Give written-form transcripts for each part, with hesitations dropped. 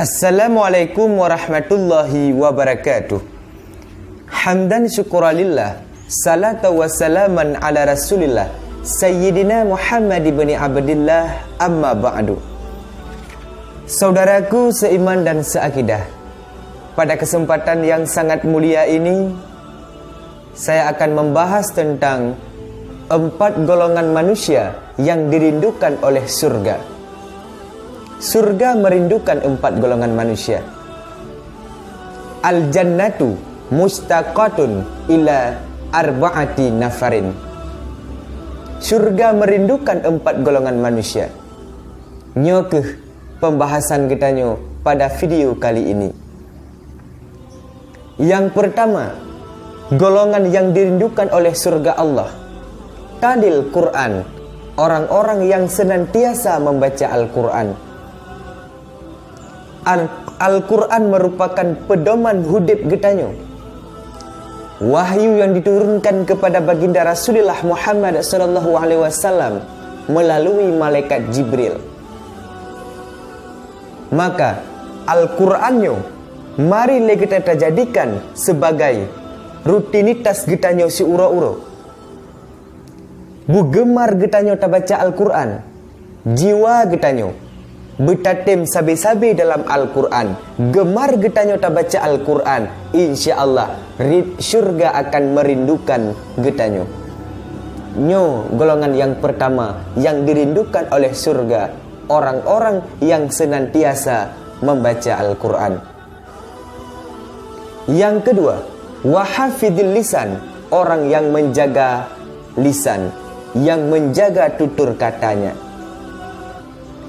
Assalamualaikum warahmatullahi wabarakatuh. Hamdan syukuralillah, salatu wassalaman ala rasulillah, Sayyidina Muhammad ibn Abdillah, amma ba'du. Saudaraku seiman dan seakidah, pada kesempatan yang sangat mulia ini saya akan membahas tentang 4 golongan manusia yang dirindukan oleh surga. Surga merindukan 4 golongan manusia. Al-jannatu mustaqatun ila arba'ati nafarin. Surga merindukan 4 golongan manusia. Nyokeh pembahasan kita pada video kali ini. Yang pertama, golongan yang dirindukan oleh surga Allah. Talil Quran, orang-orang yang senantiasa membaca Al-Quran. Al-Quran merupakan pedoman hidup getanyo. Wahyu yang diturunkan kepada baginda Rasulullah Muhammad SAW melalui malaikat Jibril. Maka Al-Quranyo mari kita jadikan sebagai rutinitas getanyo si uro-uro. Bu gemar getanyo baca Al-Quran, jiwa getanyo betatim sabi-sabi dalam Al-Quran, gemar getanyo baca Al-Quran, insyaallah syurga akan merindukan getanyo. Golongan yang pertama yang dirindukan oleh surga, orang-orang yang senantiasa membaca Al-Quran. Yang kedua, wahafidil lisan, orang yang menjaga lisan, yang menjaga tutur katanya.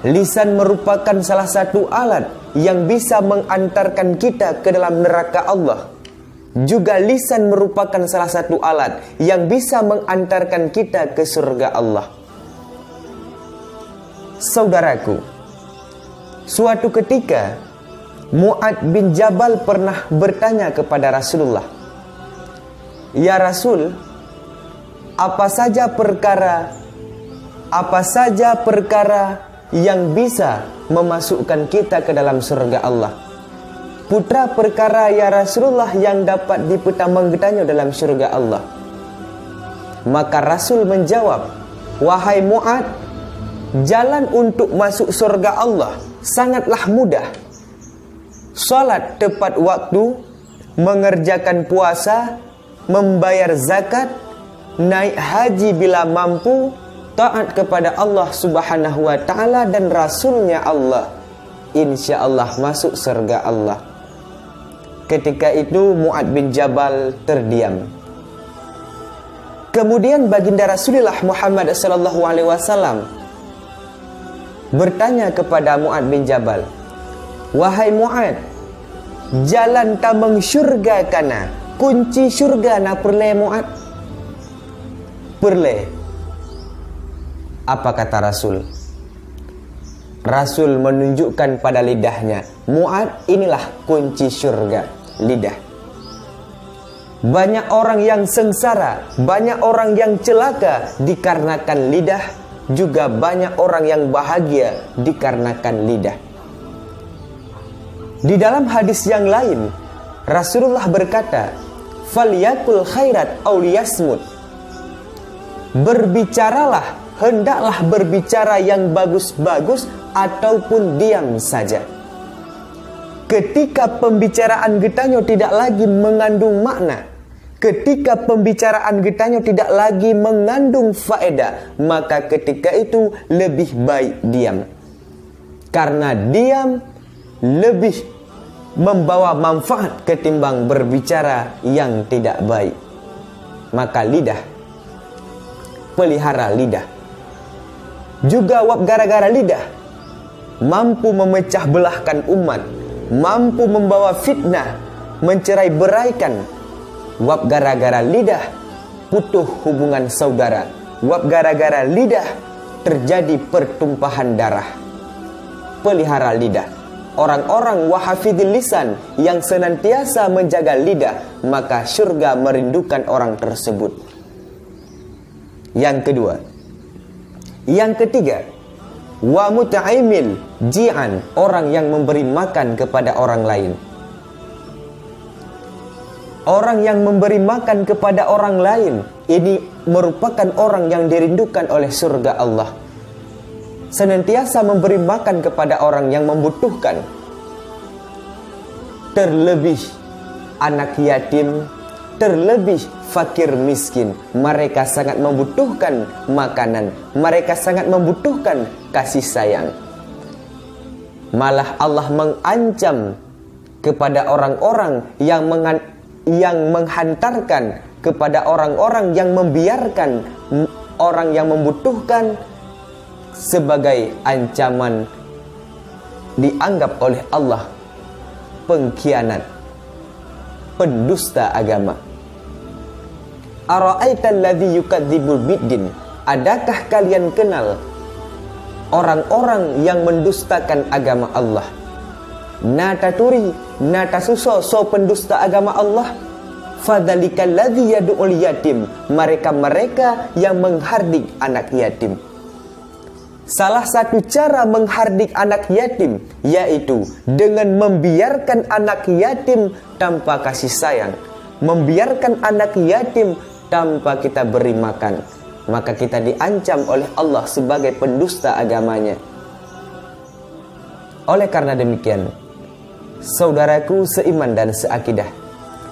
Lisan merupakan salah satu alat yang bisa mengantarkan kita ke dalam neraka Allah. Juga lisan merupakan salah satu alat yang bisa mengantarkan kita ke surga Allah. Saudaraku, suatu ketika Mu'ad bin Jabal pernah bertanya kepada Rasulullah, "Ya Rasul, apa saja perkara yang bisa memasukkan kita ke dalam surga Allah?" Putra perkara ya Rasulullah yang dapat dipetamang getanyo dalam surga Allah. Maka Rasul menjawab, "Wahai Mu'ad, jalan untuk masuk surga Allah sangatlah mudah. Salat tepat waktu, mengerjakan puasa, membayar zakat, naik haji bila mampu, taat kepada Allah Subhanahu wa ta'ala dan Rasulnya Allah. InsyaAllah masuk surga Allah." Ketika itu Mu'ad bin Jabal terdiam. Kemudian baginda Rasulullah Muhammad SAW bertanya kepada Mu'ad bin Jabal, "Wahai Mu'ad, jalan tamang syurga kana, kunci syurga na perle Mu'ad?" "Perle." Apa kata Rasul? Rasul menunjukkan pada lidahnya, "Mu'ad, inilah kunci syurga, lidah." Banyak orang yang sengsara, banyak orang yang celaka dikarenakan lidah, juga banyak orang yang bahagia dikarenakan lidah. Di dalam hadis yang lain, Rasulullah berkata, "Falyakul khairat aw liyasmut." Berbicaralah, hendaklah berbicara yang bagus-bagus ataupun diam saja. Ketika pembicaraan getanyo tidak lagi mengandung makna, ketika pembicaraan getanyo tidak lagi mengandung faedah, maka ketika itu lebih baik diam. Karena diam lebih membawa manfaat ketimbang berbicara yang tidak baik. Maka lidah, pelihara lidah. Juga gara-gara lidah mampu memecah belahkan umat, mampu membawa fitnah, mencerai beraikan. Gara-gara lidah putus hubungan saudara. Gara-gara lidah terjadi pertumpahan darah. Pelihara lidah. Orang-orang wahafidil lisan yang senantiasa menjaga lidah, maka syurga merindukan orang tersebut. Yang kedua. Yang ketiga, wa mut'imil ji'an, orang yang memberi makan kepada orang lain. Orang yang memberi makan kepada orang lain ini merupakan orang yang dirindukan oleh surga Allah. Senantiasa memberi makan kepada orang yang membutuhkan. Terlebih anak yatim, terlebih fakir miskin. Mereka sangat membutuhkan makanan. Mereka sangat membutuhkan kasih sayang. Malah Allah mengancam kepada orang-orang yang menghantarkan kepada orang-orang yang membiarkan orang yang membutuhkan sebagai ancaman, dianggap oleh Allah pengkhianat, pendusta agama. Ara'aital ladzi yukadzibul biddin, adakah kalian kenal orang-orang yang mendustakan agama Allah? Nataturi, natasuso so pendusta agama Allah. Fadzalikal ladzi yad'ul yatim, mereka yang menghardik anak yatim. Salah satu cara menghardik anak yatim yaitu dengan membiarkan anak yatim tanpa kasih sayang, membiarkan anak yatim tanpa kita beri makan. Maka kita diancam oleh Allah sebagai pendusta agamanya. Oleh karena demikian, saudaraku seiman dan seakidah,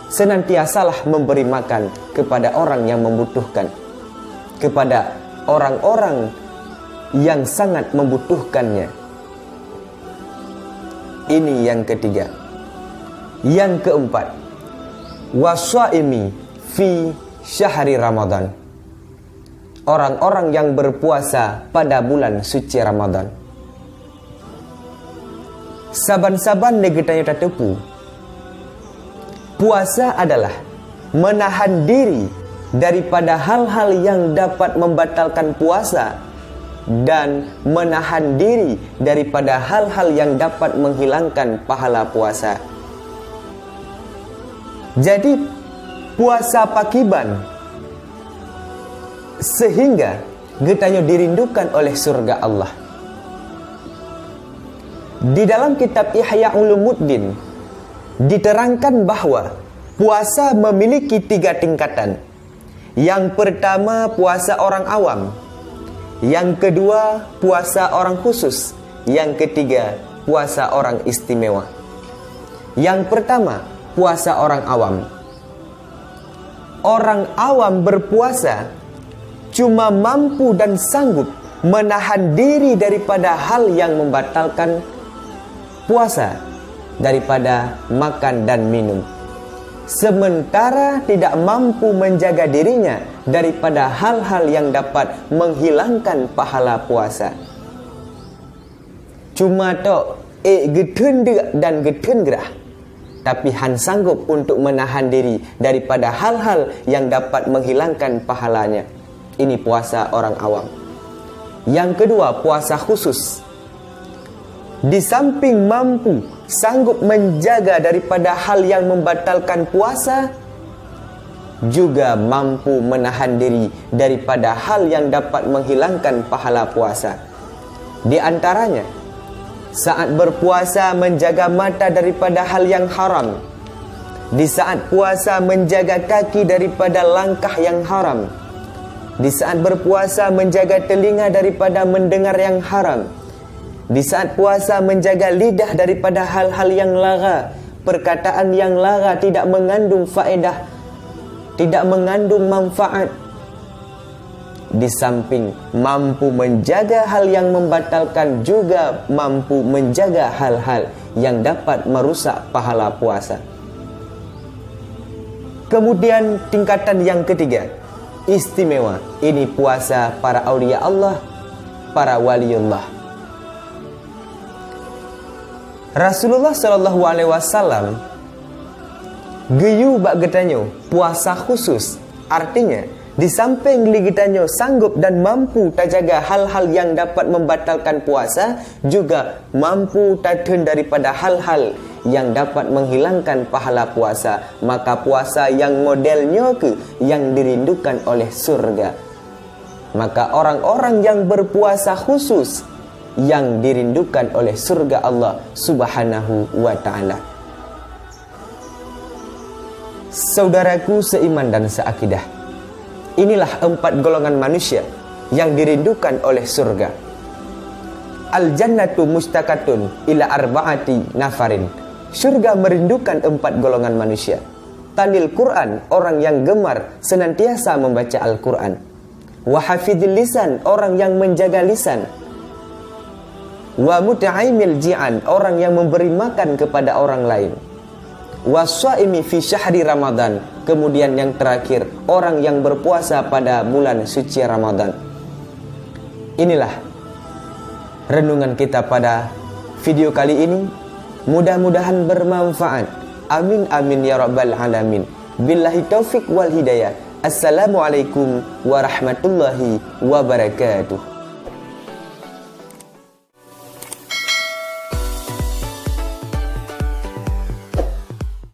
senantiasalah memberi makan kepada orang yang membutuhkan, kepada orang-orang yang sangat membutuhkannya. Ini yang ketiga. Yang keempat, waswaimi fi syahri Ramadan, orang-orang yang berpuasa pada bulan suci Ramadan. Saban-saban negetanya tatepu, puasa adalah menahan diri daripada hal-hal yang dapat membatalkan puasa dan menahan diri daripada hal-hal yang dapat menghilangkan pahala puasa. Jadi puasa pakiban sehingga getanya dirindukan oleh surga Allah. Di dalam kitab Ihya Ulumuddin diterangkan bahwa puasa memiliki 3 tingkatan. Yang pertama, puasa orang awam. Yang kedua, puasa orang khusus. Yang ketiga, puasa orang istimewa. Yang pertama, puasa orang awam. Orang awam berpuasa cuma mampu dan sanggup menahan diri daripada hal yang membatalkan puasa, daripada makan dan minum, sementara tidak mampu menjaga dirinya daripada hal-hal yang dapat menghilangkan pahala puasa. Cuma tok getun dan getun gerah, tapi han sanggup untuk menahan diri daripada hal-hal yang dapat menghilangkan pahalanya. Ini puasa orang awam. Yang kedua, puasa khusus. Di samping mampu sanggup menjaga daripada hal yang membatalkan puasa, juga mampu menahan diri daripada hal yang dapat menghilangkan pahala puasa. Di antaranya, saat berpuasa menjaga mata daripada hal yang haram. Di saat puasa menjaga kaki daripada langkah yang haram. Di saat berpuasa menjaga telinga daripada mendengar yang haram. Di saat puasa menjaga lidah daripada hal-hal yang lara, perkataan yang lara tidak mengandung faedah, tidak mengandung manfaat. Di samping mampu menjaga hal yang membatalkan, juga mampu menjaga hal-hal yang dapat merusak pahala puasa. Kemudian tingkatan yang ketiga, istimewa. Ini puasa para aulia Allah, para waliullah. Rasulullah sallallahu alaihi wasallam geyu bak getanyo puasa khusus. Artinya di samping getanyo sanggup dan mampu terjaga hal-hal yang dapat membatalkan puasa, juga mampu tahan daripada hal-hal yang dapat menghilangkan pahala puasa. Maka puasa yang modelnya yang dirindukan oleh surga. Maka orang-orang yang berpuasa khusus yang dirindukan oleh surga Allah Subhanahu wa ta'ala. Saudaraku seiman dan seakidah, inilah 4 golongan manusia yang dirindukan oleh surga. Al-jannatu mustaqatun ila arba'ati nafarin. Surga merindukan 4 golongan manusia. Talil Quran, orang yang gemar senantiasa membaca Al-Quran. Wa hafidhil lisan, orang yang menjaga lisan. Wa muta'imil ji'an, orang yang memberi makan kepada orang lain. Wa shaimi fi syahri Ramadan, kemudian yang terakhir, orang yang berpuasa pada bulan suci Ramadan. Inilah renungan kita pada video kali ini. Mudah-mudahan bermanfaat. Amin amin ya rabbal alamin. Billahi taufik wal hidayah. Assalamualaikum warahmatullahi wabarakatuh.